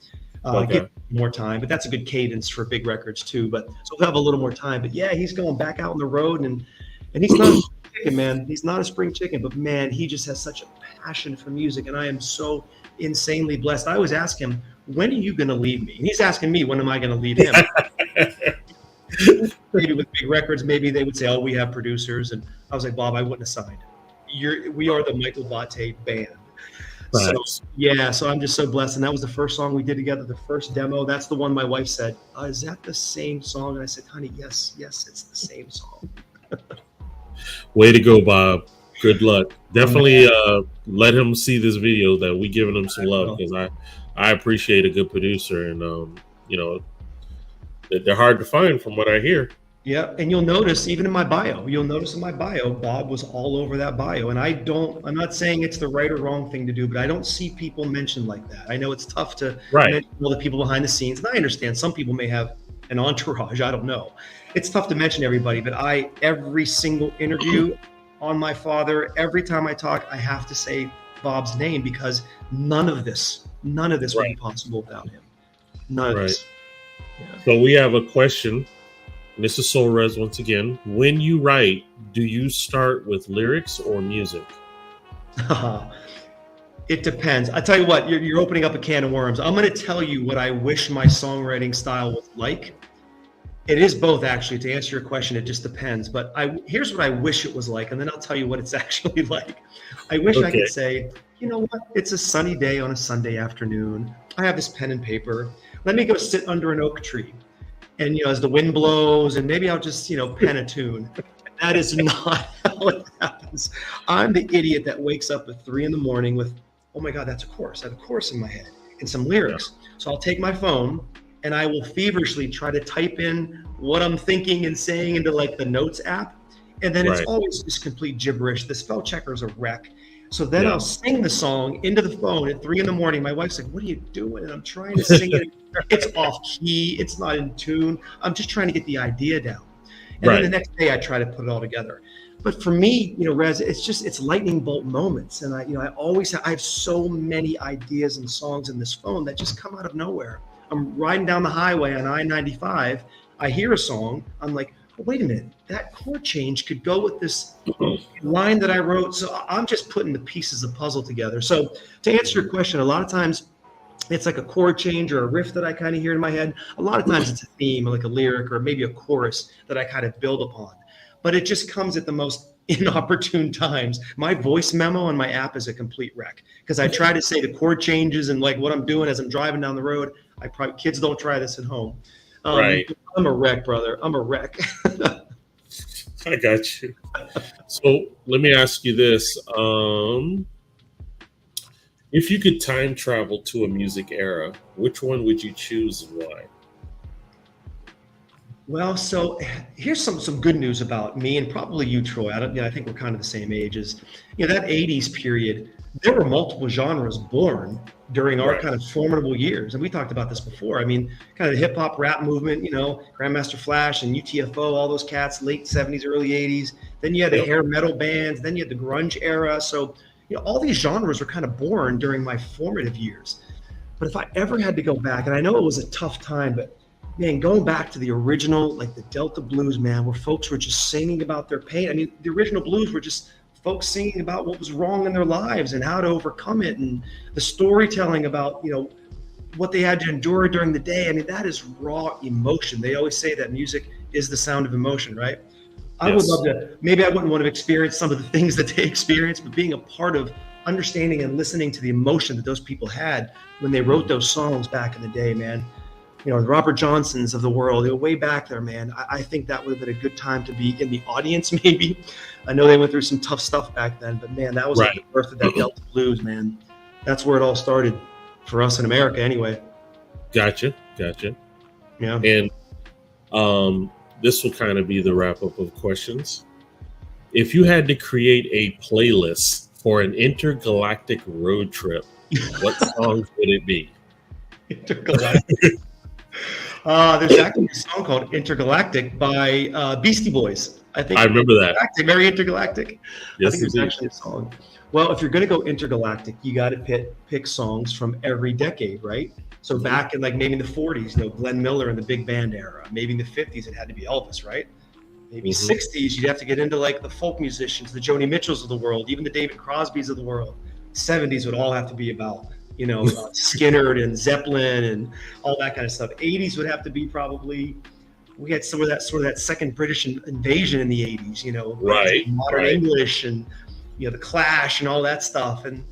Get more time, but that's a good cadence for big records too. But so we'll have a little more time. But yeah, he's going back out on the road, and he's not a spring chicken, man. He's not a spring chicken, but man, he just has such a passion for music, and I am so insanely blessed. I always ask him, when are you going to leave me? And he's asking me, when am I going to leave him? Maybe with big records, maybe they would say, oh, we have producers. And I was like, Bob, I wouldn't have signed. We are the Michael Botte band. Right. So, yeah, so I'm just so blessed. And that was the first song we did together, the first demo. That's the one my wife said, is that the same song? And I said, honey, yes, it's the same song. Way to go, Bob. Good luck. Definitely let him see this video that we giving him some love, because I appreciate a good producer, and you know, they're hard to find from what I hear. Yeah, and you'll notice even in my bio, Bob was all over that bio. And I'm not saying it's the right or wrong thing to do, but I don't see people mentioned like that. I know it's tough to mention all the people behind the scenes. And I understand some people may have an entourage. I don't know. It's tough to mention everybody, but every single interview on my father, every time I talk, I have to say Bob's name, because none of this would be possible without him. None of this. Yeah. So we have a question. And this is Soul Res once again. When you write, do you start with lyrics or music? It depends. I tell you what, you're opening up a can of worms. I'm going to tell you what I wish my songwriting style was like. It is both, actually. To answer your question, it just depends. But here's what I wish it was like, and then I'll tell you what it's actually like. I wish I could say, you know what? It's a sunny day on a Sunday afternoon. I have this pen and paper. Let me go sit under an oak tree. And, as the wind blows, and maybe I'll just, pen a tune. That is not how it happens. I'm the idiot that wakes up at 3 a.m. with, oh my God, that's a chorus. I have a chorus in my head and some lyrics. So I'll take my phone and I will feverishly try to type in what I'm thinking and saying into like the notes app. And then it's always just complete gibberish. The spell checker is a wreck. So then I'll sing the song into the phone at 3 a.m. My wife's like, what are you doing? And I'm trying to sing it. It's off key. It's not in tune. I'm just trying to get the idea down. And then the next day I try to put it all together. But for me, Rez, it's lightning bolt moments. And I have so many ideas and songs in this phone that just come out of nowhere. I'm riding down the highway on I-95. I hear a song. I'm like, wait a minute, that chord change could go with this line that I wrote. So I'm just putting the pieces of puzzle together. So to answer your question, a lot of times it's like a chord change or a riff that I kind of hear in my head. A lot of times it's a theme, like a lyric or maybe a chorus that I kind of build upon. But it just comes at the most inopportune times. My voice memo on my app is a complete wreck because I try to say the chord changes and like what I'm doing as I'm driving down the road. Kids don't try this at home. I'm a wreck, brother. I'm a wreck. I got you. So let me ask you this. If you could time travel to a music era, which one would you choose and why? Well, so here's some good news about me and probably you, Troy. I think we're kind of the same ages. That 80s period, there were multiple genres born during our kind of formidable years. And we talked about this before. I mean, kind of the hip hop rap movement, Grandmaster Flash and UTFO, all those cats, late 70s, early 80s. Then you had the hair metal bands. Then you had the grunge era. So, all these genres were kind of born during my formative years. But if I ever had to go back, and I know it was a tough time, but man, going back to the original, like the Delta blues, man, where folks were just singing about their pain. I mean, the original blues were just folks singing about what was wrong in their lives and how to overcome it, and the storytelling about, what they had to endure during the day. I mean, that is raw emotion. They always say that music is the sound of emotion, right? I would love to, maybe I wouldn't want to experience some of the things that they experienced, but being a part of understanding and listening to the emotion that those people had when they wrote those songs back in the day, man. The Robert Johnsons of the world, way back there, man. I think that would have been a good time to be in the audience, maybe. I know they went through some tough stuff back then, but man, that was like the birth of that Delta blues, man. That's where it all started for us in America, anyway. Gotcha. Yeah. And this will kind of be the wrap up of questions. If you had to create a playlist for an intergalactic road trip, what songs would it be? Intergalactic. There's actually a song called Intergalactic by Beastie Boys. I remember that. Very intergalactic. Yes, I think it's actually a song. Well, if you're going to go intergalactic, you got to pick songs from every decade, right? So back in like maybe in the 40s, Glenn Miller and the big band era. Maybe in the 50s, it had to be Elvis, right? Maybe 60s, you'd have to get into like the folk musicians, the Joni Mitchells of the world, even the David Crosbys of the world. 70s would all have to be about, Skinner and Zeppelin and all that kind of stuff. 80s would have to be probably, we had some of that second British invasion in the 80s, modern English and, the Clash and all that stuff. And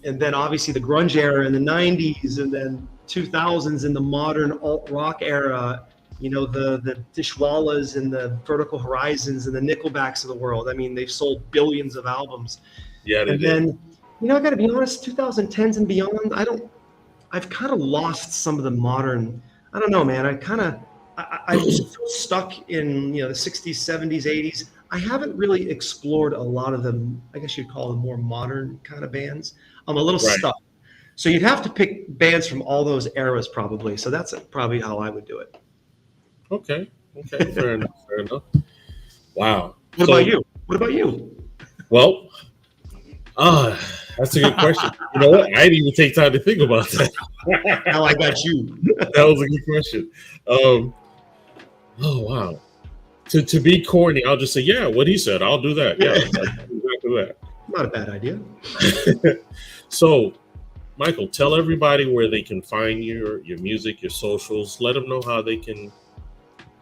then obviously the grunge era in the 90s and then 2000s in the modern alt rock era. you know, the Dishwalas and the Vertical Horizons and the Nickelbacks of the world. I mean, they've sold billions of albums. Yeah, they And did. then, you know, I got to be honest, 2010s and beyond, I've kind of lost some of the modern. I don't know, man. I was so stuck in, you know, the 60s, 70s, 80s. I haven't really explored a lot of them. I guess you'd call them more modern kind of bands. I'm a little Right. stuck. So you'd have to pick bands from all those eras, probably. So that's probably how I would do it. Okay. Fair enough. Fair enough. Wow. What about you? What about you? Well, that's a good question. You know what? I didn't even take time to think about that. How I got you. That was a good question. Oh wow. To be corny, I'll just say, yeah, what he said. I'll do that. Yeah, exactly that. Not a bad idea. So, Michael, tell everybody where they can find your music, your socials. Let them know how they can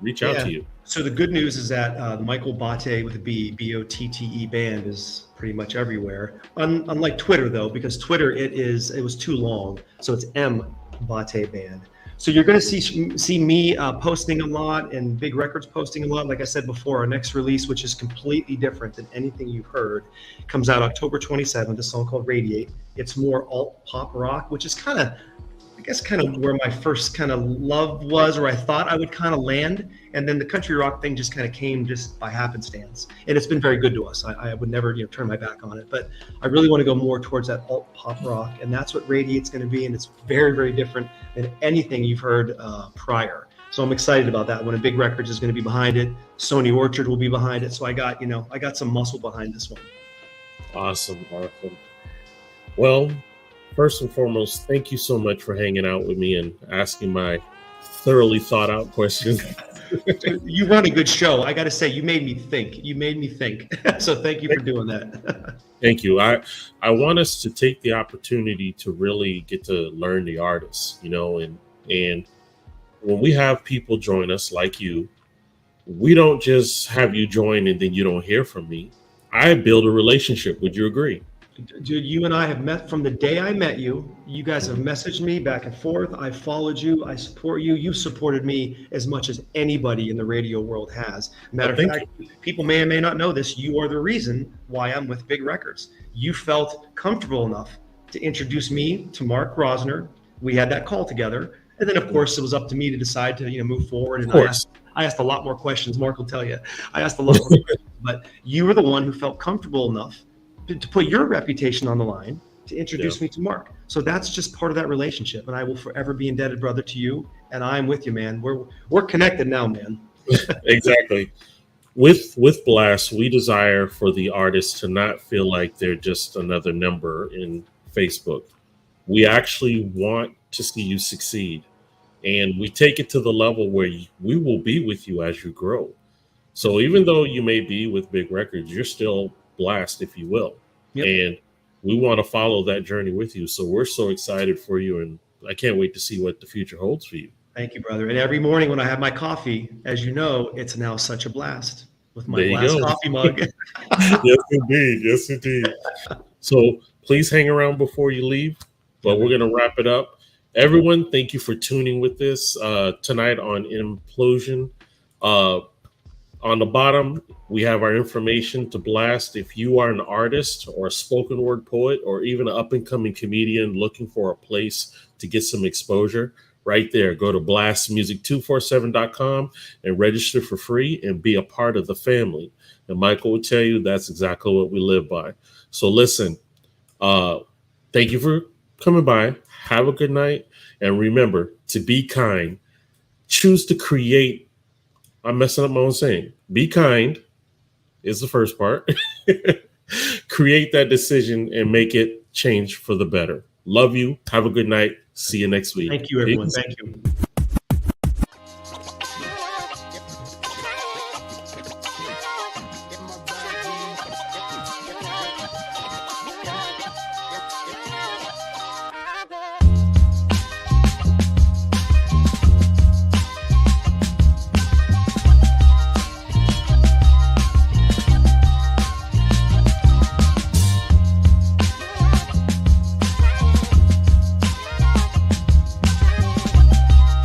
reach out to you. So the good news is that Michael Botte with a B, Botte band is pretty much everywhere. Unlike Twitter though, because Twitter it was too long, so it's M Botte band. So you're going to see me posting a lot and Big Records posting a lot. Like I said before, our next release, which is completely different than anything you've heard, comes out October 27th. A song called Radiate. It's more alt pop rock, which is kind of where my first kind of love was, or I thought I would kind of land. And then the country rock thing just kind of came just by happenstance. And it's been very good to us. I would never turn my back on it, but I really want to go more towards that alt pop rock. And that's what Radiate's going to be. And it's very, very different than anything you've heard prior. So I'm excited about that one. And Big Records is going to be behind it. Sony Orchard will be behind it. So I got some muscle behind this one. Awesome. Well, first and foremost, thank you so much for hanging out with me and asking my thoroughly thought out questions. You run a good show. I got to say, you made me think. So thank you for doing that. Thank you. I want us to take the opportunity to really get to learn the artists, and when we have people join us like you, we don't just have you join and then you don't hear from me. I build a relationship. Would you agree? Dude, you and I have met from the day I met you. You guys have messaged me back and forth. I followed you. I support you. You supported me as much as anybody in the radio world has. Matter of fact, people may or may not know this. You are the reason why I'm with Big Records. You felt comfortable enough to introduce me to Mark Rosner. We had that call together. And then, of course, it was up to me to decide to move forward. And I asked a lot more questions. Mark will tell you. I asked a lot more questions. But you were the one who felt comfortable enough to put your reputation on the line to introduce me to Mark. So that's just part of that relationship. And I will forever be indebted, brother, to you. And I'm with you, man. We're connected now, man. Exactly. With Blast, we desire for the artists to not feel like they're just another number in Facebook. We actually want to see you succeed. And we take it to the level where we will be with you as you grow. So even though you may be with Big Records, you're still Blast, if you will. Yep. And we want to follow that journey with you. So we're so excited for you. And I can't wait to see what the future holds for you. Thank you, brother. And every morning when I have my coffee, as you know, it's now such a blast with my Blast coffee mug. Yes, indeed. Yes, indeed. So please hang around before you leave. But we're going to wrap it up. Everyone, thank you for tuning with this tonight on Inplosion. On the bottom, we have our information to Blast. If you are an artist or a spoken word poet or even an up-and-coming comedian looking for a place to get some exposure, right there, go to blastmusic247.com and register for free and be a part of the family. And Michael will tell you that's exactly what we live by. So listen, thank you for coming by. Have a good night. And remember to be kind. Choose to create. I'm messing up my own saying. Be kind is the first part. Create that decision and make it change for the better. Love you. Have a good night. See you next week. Thank you, everyone. Thank you.